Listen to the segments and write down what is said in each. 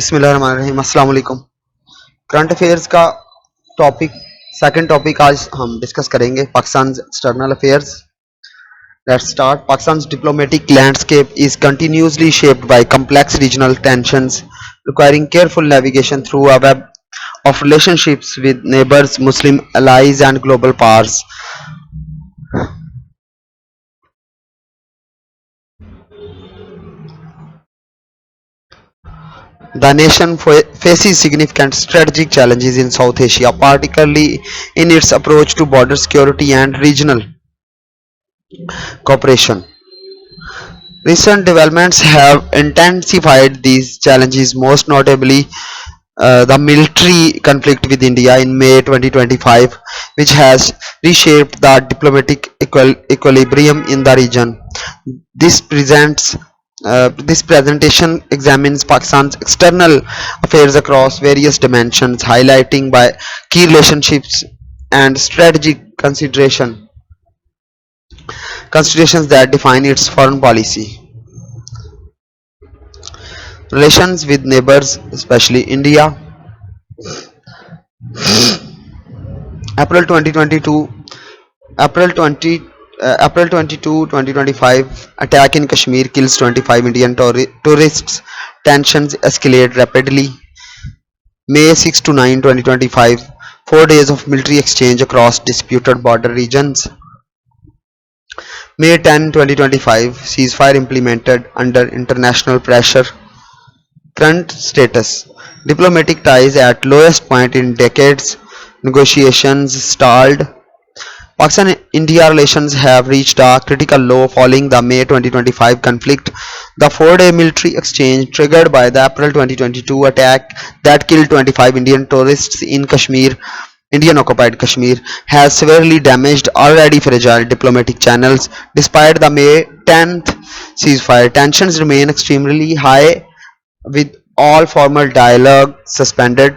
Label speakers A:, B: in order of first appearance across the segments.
A: बिस्मिल्लाहिर्रहमानिर्रहीम अस्सलाम वालेकुम। करंट अफेयर्स का टॉपिक सेकंड टॉपिक आज हम डिस्कस करेंगे Pakistan external affairs. Let's start. Pakistan's diplomatic landscape is continuously shaped by complex regional tensions requiring careful navigation through a web of relationships with neighbors, Muslim allies and global powers. The nation faces significant strategic challenges in South Asia, particularly in its approach to border security and regional cooperation. Recent developments have intensified these challenges, most notably the military conflict with India in May 2025, which has reshaped the diplomatic equilibrium in the region. This presents this presentation examines Pakistan's external affairs across various dimensions, highlighting by key relationships and strategic considerations that define its foreign policy. Relations with neighbors, especially India. April 2022 April 22, 2025 attack in Kashmir kills 25 Indian tourists. Tensions escalate rapidly. May 6 to 9, 2025 4 days of military exchange across disputed border regions. May 10, 2025 ceasefire implemented under international pressure. Current status: diplomatic ties at lowest point in decades. Negotiations stalled. Pakistan-India relations have reached a critical low following the May 2025 conflict. The four-day military exchange triggered by the April 2022 attack that killed 25 Indian tourists in Kashmir, Indian-occupied Kashmir, has severely damaged already fragile diplomatic channels. Despite the May 10th ceasefire, tensions remain extremely high, with all formal dialogue suspended.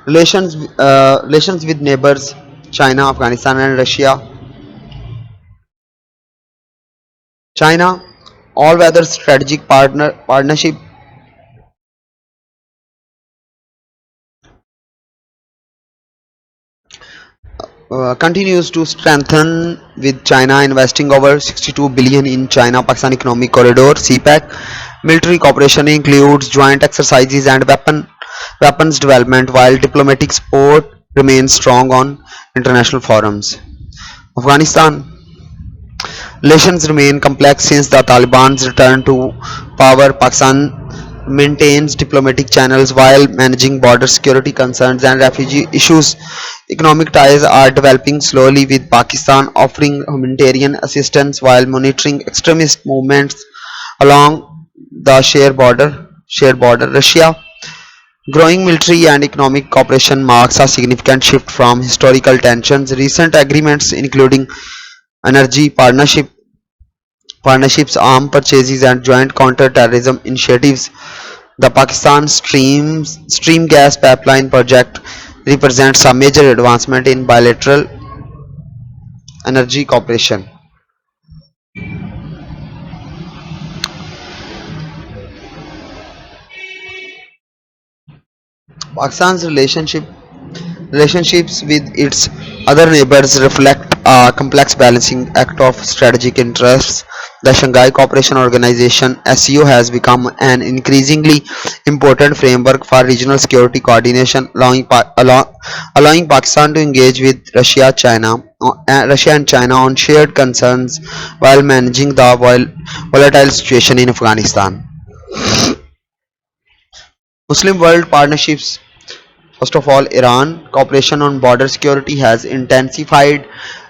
A: Relations with neighbors China, Afghanistan and Russia. China, all-weather strategic partnership continues to strengthen, with China investing over 62 billion in China-Pakistan Economic Corridor (CPEC). Military cooperation includes joint exercises and weapons development, while diplomatic support remains strong on international forums. Afghanistan, relations remain complex since the Taliban's return to power. Pakistan maintains diplomatic channels while managing border security concerns and refugee issues. Economic ties are developing slowly, with Pakistan offering humanitarian assistance while monitoring extremist movements along the shared border. Russia, growing military and economic cooperation marks a significant shift from historical tensions. Recent agreements, including energy partnerships, arms purchases, and joint counter-terrorism initiatives. The Pakistan Stream Gas Pipeline project represents a major advancement in bilateral energy cooperation. Pakistan's relationships with its other neighbors reflect a complex balancing act of strategic interests. The Shanghai Cooperation Organization (SCO) has become an increasingly important framework for regional security coordination, allowing Pakistan to engage with Russia and China on shared concerns while managing the volatile situation in Afghanistan. Muslim world partnerships. First of all, Iran cooperation on border security has intensified,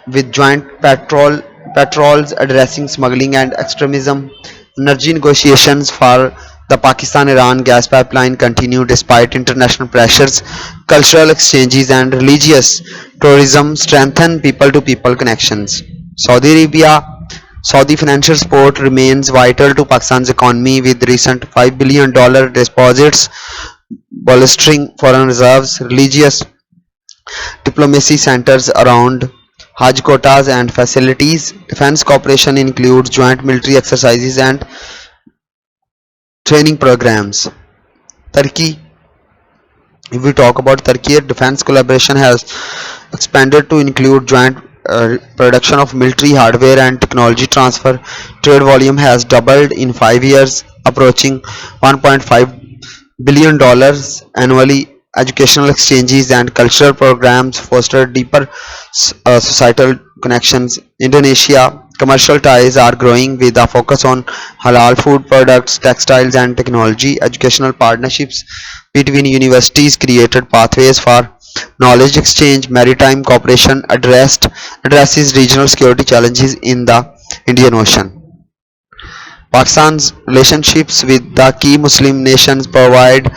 A: with joint patrols addressing smuggling and extremism. Energy negotiations for the Pakistan-Iran gas pipeline continue despite international pressures. Cultural exchanges and religious tourism strengthen people-to-people connections. Saudi Arabia. Saudi financial support remains vital to Pakistan's economy, with recent $5 billion deposits bolstering foreign reserves. Religious diplomacy centers around Hajj quotas and facilities. Defense cooperation includes joint military exercises and training programs. Turkey. If we talk about Turkey, defense collaboration has expanded to include joint production of military hardware and technology transfer. Trade volume has doubled in 5 years, approaching $1.5 billion annually. Educational exchanges and cultural programs foster deeper societal connections. Indonesia commercial ties are growing with a focus on halal food products, textiles, and technology. Educational partnerships between universities created pathways for knowledge exchange. Maritime cooperation addresses regional security challenges in the Indian Ocean. Pakistan's relationships with the key Muslim nations provide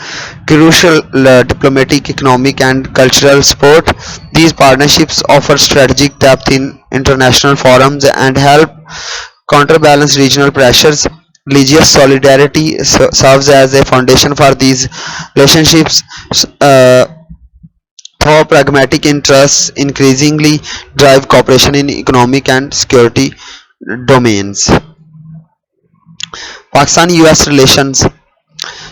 A: crucial diplomatic, economic, and cultural support. These partnerships offer strategic depth in international forums and help counterbalance regional pressures. Religious solidarity serves as a foundation for these relationships, uh, though pragmatic interests increasingly drive cooperation in economic and security domains. Pakistan-US relations,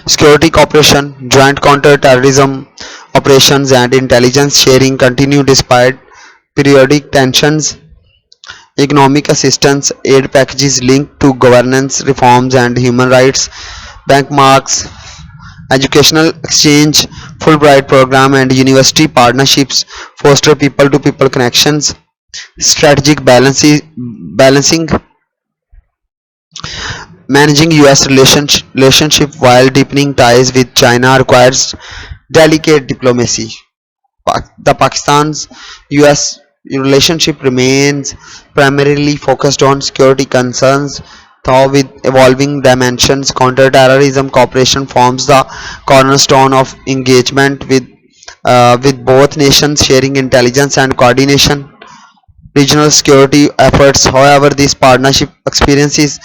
A: security cooperation, joint counter-terrorism operations, and intelligence sharing continue despite periodic tensions. Economic assistance, aid packages linked to governance reforms and human rights, benchmarks, educational exchange, Fulbright program, and university partnerships foster people-to-people connections. Strategic balancing, managing US relationship while deepening ties with China requires delicate diplomacy. The Pakistan's US relationship remains primarily focused on security concerns, though with evolving dimensions. Counterterrorism cooperation forms the cornerstone of engagement with both nations sharing intelligence and coordination. Regional security efforts. However, this partnership experiences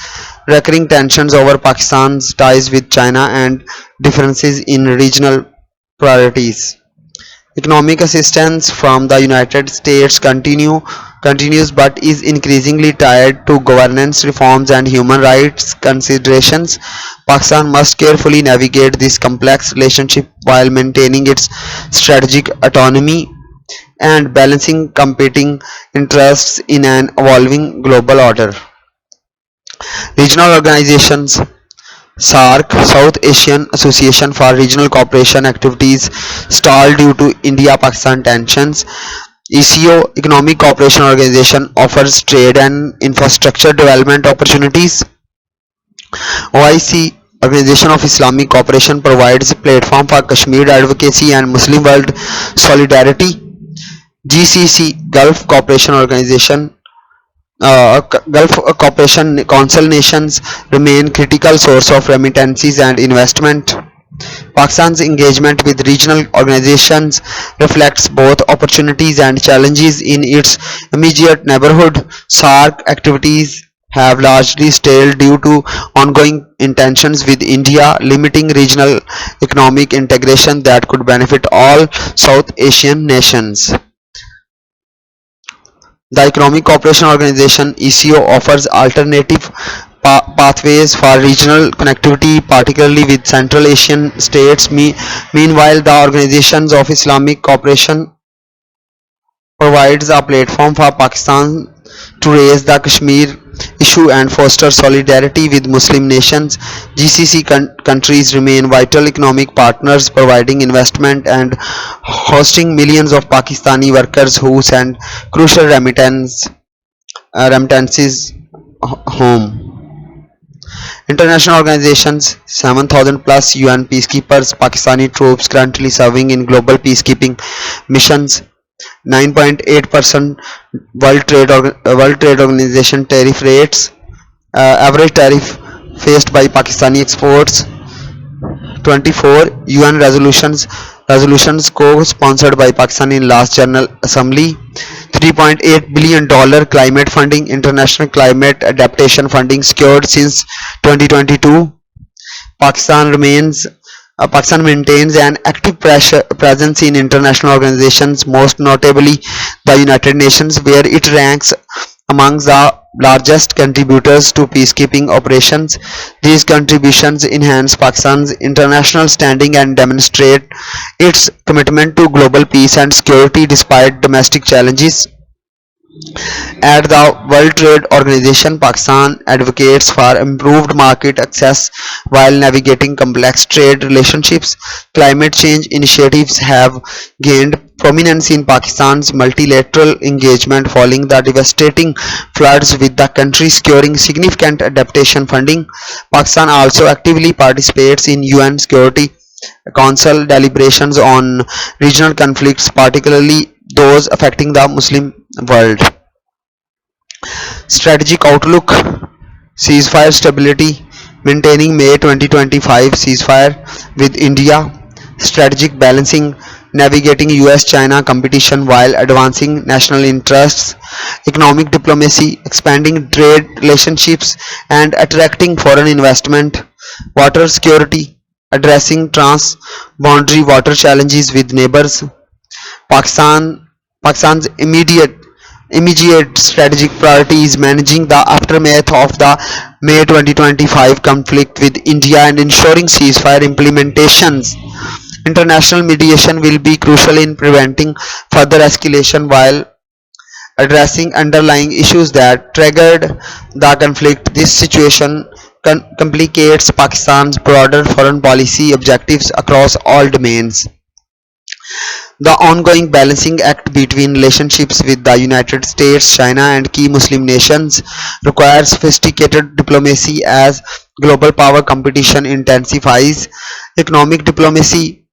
A: recurring tensions over Pakistan's ties with China and differences in regional priorities. Economic assistance from the United States continues but is increasingly tied to governance reforms and human rights considerations. Pakistan must carefully navigate this complex relationship while maintaining its strategic autonomy and balancing competing interests in an evolving global order. Regional organizations. SAARC, South Asian Association for Regional Cooperation activities stalled due to India-Pakistan tensions. ECO, Economic Cooperation Organization, offers trade and infrastructure development opportunities. OIC, Organization of Islamic Cooperation, provides a platform for Kashmir advocacy and Muslim world solidarity. GCC, Gulf Cooperation Organization, Gulf Cooperation Council nations remain critical source of remittances and investment. Pakistan's engagement with regional organizations reflects both opportunities and challenges in its immediate neighborhood. SAARC activities have largely stalled due to ongoing tensions with India, limiting regional economic integration that could benefit all South Asian nations. The Economic Cooperation Organization (ECO) offers alternative pathways for regional connectivity, particularly with Central Asian states. Meanwhile, the Organizations of Islamic Cooperation provides a platform for Pakistan to raise the Kashmir issue and foster solidarity with Muslim nations. GCC countries remain vital economic partners, providing investment and hosting millions of Pakistani workers who send crucial remittances home. International organizations. 7,000 plus UN peacekeepers, Pakistani troops currently serving in global peacekeeping missions. 9.8% World Trade Organization tariff rates. Average tariff faced by Pakistani exports. 24 UN resolutions co-sponsored by Pakistan in last General Assembly. $3.8 billion climate funding, international climate adaptation funding secured since 2022. Pakistan remains Pakistan maintains an active presence in international organizations, most notably the United Nations, where it ranks among the largest contributors to peacekeeping operations. These contributions enhance Pakistan's international standing and demonstrate its commitment to global peace and security despite domestic challenges. At the World Trade Organization, Pakistan advocates for improved market access while navigating complex trade relationships. Climate change initiatives have gained prominence in Pakistan's multilateral engagement following the devastating floods, with the country securing significant adaptation funding. Pakistan also actively participates in UN Security Council deliberations on regional conflicts, particularly those affecting the Muslim world. Strategic outlook: ceasefire stability, maintaining May 2025 ceasefire with India. Strategic balancing, navigating US-China competition while advancing national interests. Economic diplomacy, expanding trade relationships and attracting foreign investment. Water security, addressing trans-boundary water challenges with neighbors. Pakistan's immediate strategic priority is managing the aftermath of the May 2025 conflict with India and ensuring ceasefire implementations. International mediation will be crucial in preventing further escalation while addressing underlying issues that triggered the conflict. This situation complicates Pakistan's broader foreign policy objectives across all domains. The ongoing balancing act between relationships with the United States, China, and key Muslim nations requires sophisticated diplomacy as global power competition intensifies. Economic diplomacy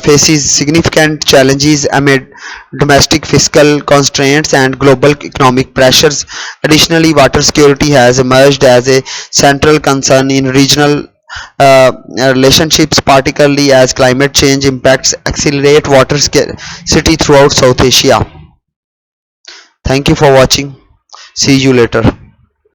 A: faces significant challenges amid domestic fiscal constraints and global economic pressures. Additionally, water security has emerged as a central concern in regional relationships, particularly as climate change impacts accelerate water scarcity throughout South Asia. Thank you for watching. See you later.